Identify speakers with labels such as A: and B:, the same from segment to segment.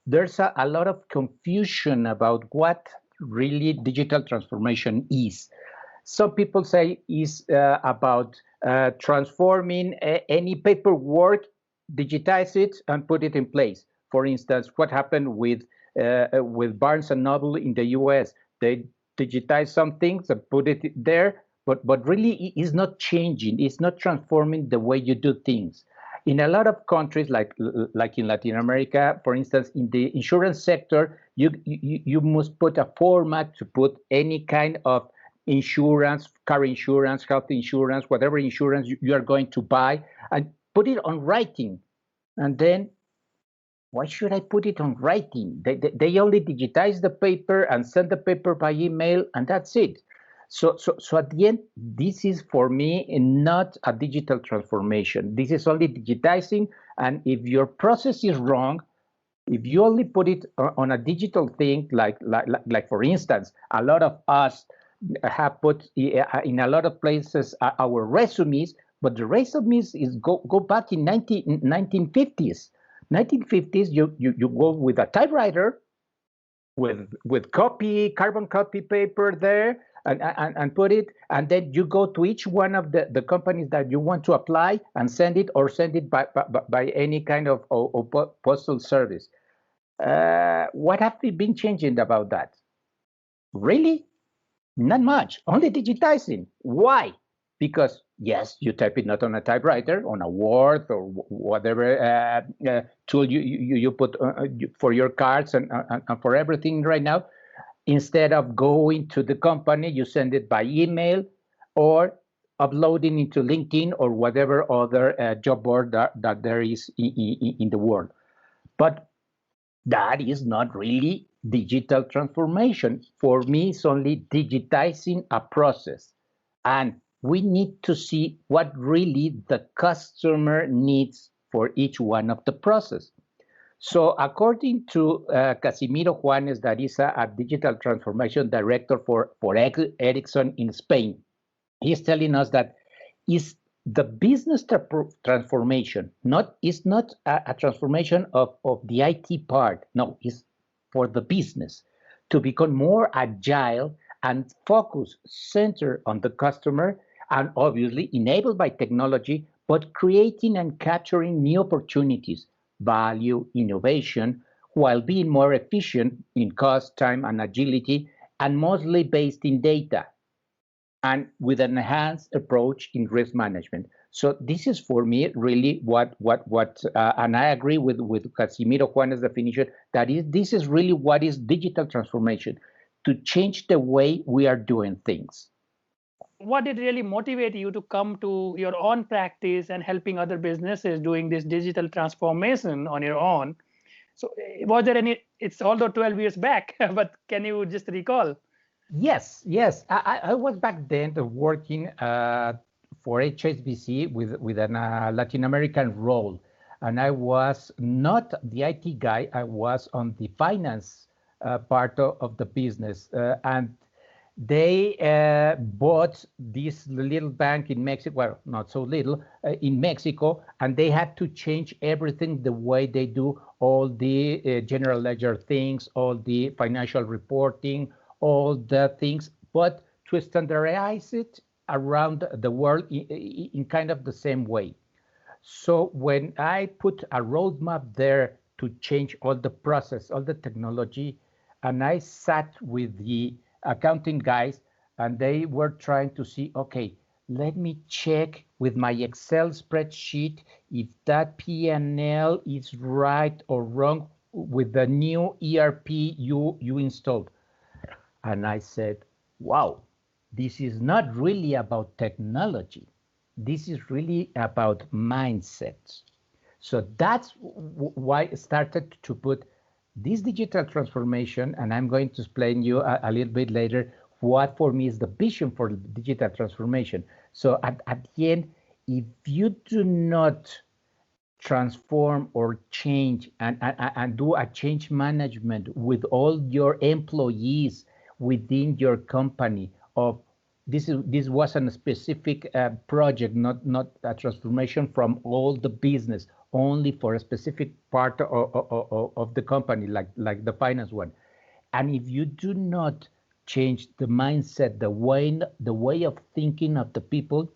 A: there's a lot of confusion about what really digital transformation is. Some people say is about transforming any paperwork, digitize it, and put it in place. For instance, what happened with Barnes and Noble in the U.S. They digitize some things and put it there, but really it's not changing. It's not transforming the way you do things. In a lot of countries, like in Latin America, for instance, in the insurance sector, you must put a format to put any kind of insurance, car insurance, health insurance, whatever insurance you are going to buy, and put it on writing. And then, why should I put it on writing? They only digitize the paper and send the paper by email, and that's it. So at the end, this is for me not a digital transformation. This is only digitizing, and if your process is wrong, if you only put it on a digital thing, like for instance, a lot of us have put in a lot of places our resumes, but the resumes is go back in 1950s. 1950s, you go with a typewriter with carbon copy paper there, and put it, and then you go to each one of the companies that you want to apply and send it, or send it by any kind of postal service. What have we been changing about that? Really? Not much. Only digitizing. Why? Because yes, you type it not on a typewriter, on a Word or whatever tool you put for your cards and for everything right now. Instead of going to the company, you send it by email or uploading into LinkedIn or whatever other job board that there is in the world. But that is not really digital transformation. For me, it's only digitizing a process. And we need to see what really the customer needs for each one of the process. So according to Casimiro Juanes, that is a digital transformation director for Ericsson in Spain, he's telling us that is the business transformation is not a transformation of the IT part. No, it's for the business to become more agile and focus center on the customer, and obviously enabled by technology, but creating and capturing new opportunities, value, innovation, while being more efficient in cost, time, and agility, and mostly based in data, and with an enhanced approach in risk management. So this is for me really and I agree with Casimiro Juan's definition, that is, this is really what is digital transformation, to change the way we are doing things.
B: What did really motivate you to come to your own practice and helping other businesses doing this digital transformation on your own? So was there any, it's although 12 years back, but can you just recall?
A: Yes. I was back then working for HSBC with an Latin American role, and I was not the IT guy. I was on the finance part of the business, and they bought this little bank in Mexico. Well, not so little in Mexico, and they had to change everything, the way they do all the general ledger things, all the financial reporting, all the things, but to standardize it around the world in kind of the same way. So when I put a roadmap there to change all the process, all the technology, and I sat with the accounting guys, and they were trying to see, okay, let me check with my Excel spreadsheet if that P&L is right or wrong with the new ERP you installed. And I said, wow, this is not really about technology. This is really about mindset. So that's why I started to put this digital transformation, and I'm going to explain you a little bit later what for me is the vision for digital transformation. So at the end, if you do not transform or change and do a change management with all your employees within your company, of this wasn't a specific project, not a transformation from all the business, only for a specific part of the company, like the finance one. And if you do not change the mindset, the way of thinking of the people,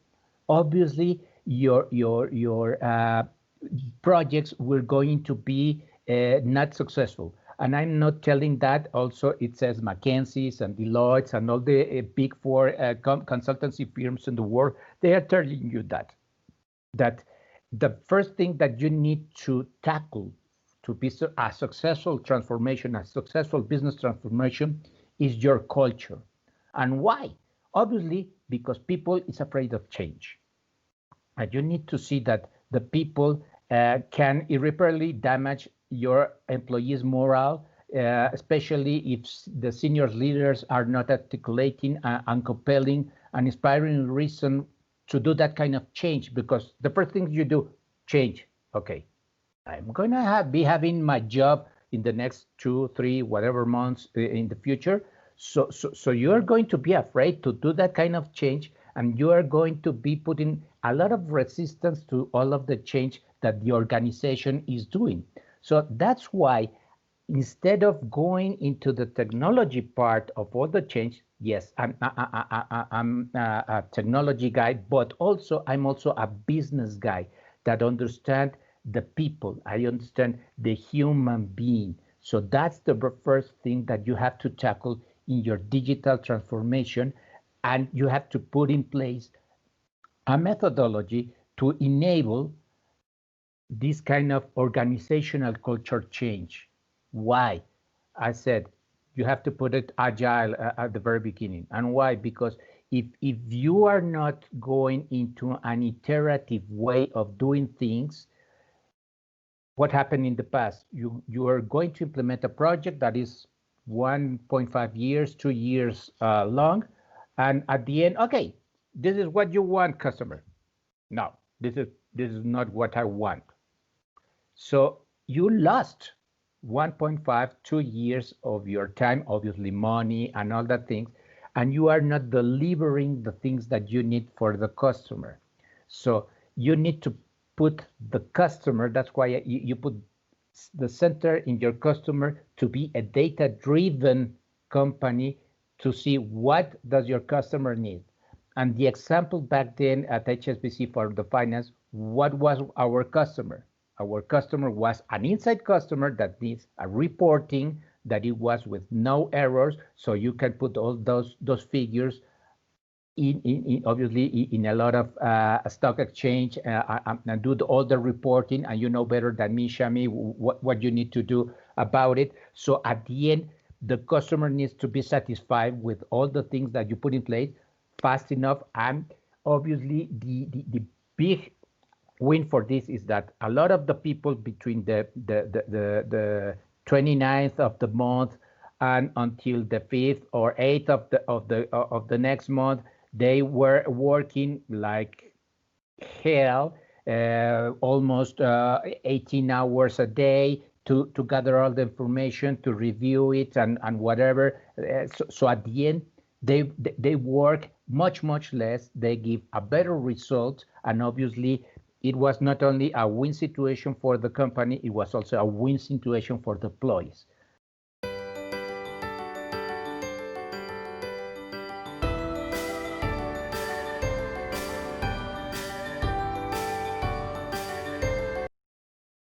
A: obviously your projects were going to be not successful. And I'm not telling that. Also, it says McKinsey's and Deloitte's and all the big four consultancy firms in the world. They are telling you that the first thing that you need to tackle to be a successful transformation, a successful business transformation, is your culture. And why? Obviously, because people is afraid of change. And you need to see that the people can irreparably damage your employees' morale, especially if the senior leaders are not articulating and compelling and inspiring reason to do that kind of change. Because the first thing you do, change. Okay, I'm going to be having my job in the next 2, 3, whatever months in the future. So you're going to be afraid to do that kind of change, and you are going to be putting a lot of resistance to all of the change that the organization is doing. So that's why instead of going into the technology part of all the change, yes, I'm a technology guy, but also I'm also a business guy that understand the people. I understand the human being. So that's the first thing that you have to tackle in your digital transformation, and you have to put in place a methodology to enable this kind of organizational culture change. Why? I said you have to put it agile at the very beginning. And why? Because if you are not going into an iterative way of doing things, what happened in the past? You are going to implement a project that is 1.5 years, 2 years long, and at the end, okay, this is what you want, customer. No, this is not what I want. So you lost 1.5, 2 years of your time, obviously money and all that things, and you are not delivering the things that you need for the customer. So you need to put the customer, that's why you put the center in your customer to be a data-driven company to see what does your customer need. And the example back then at HSBC for the finance, what was our customer? Our customer was an inside customer that needs a reporting that it was with no errors, so you can put all those figures in obviously in a lot of stock exchange and do all the reporting, and you know better than me, Shami, what you need to do about it. So at the end, the customer needs to be satisfied with all the things that you put in place fast enough. And obviously the big win for this is that a lot of the people between the 29th of the month and until the 5th or 8th of the next month, they were working like hell, almost 18 hours a day to gather all the information, to review it and whatever. So at the end, they work much less. They give a better result, and obviously it was not only a win situation for the company, it was also a win situation for the employees.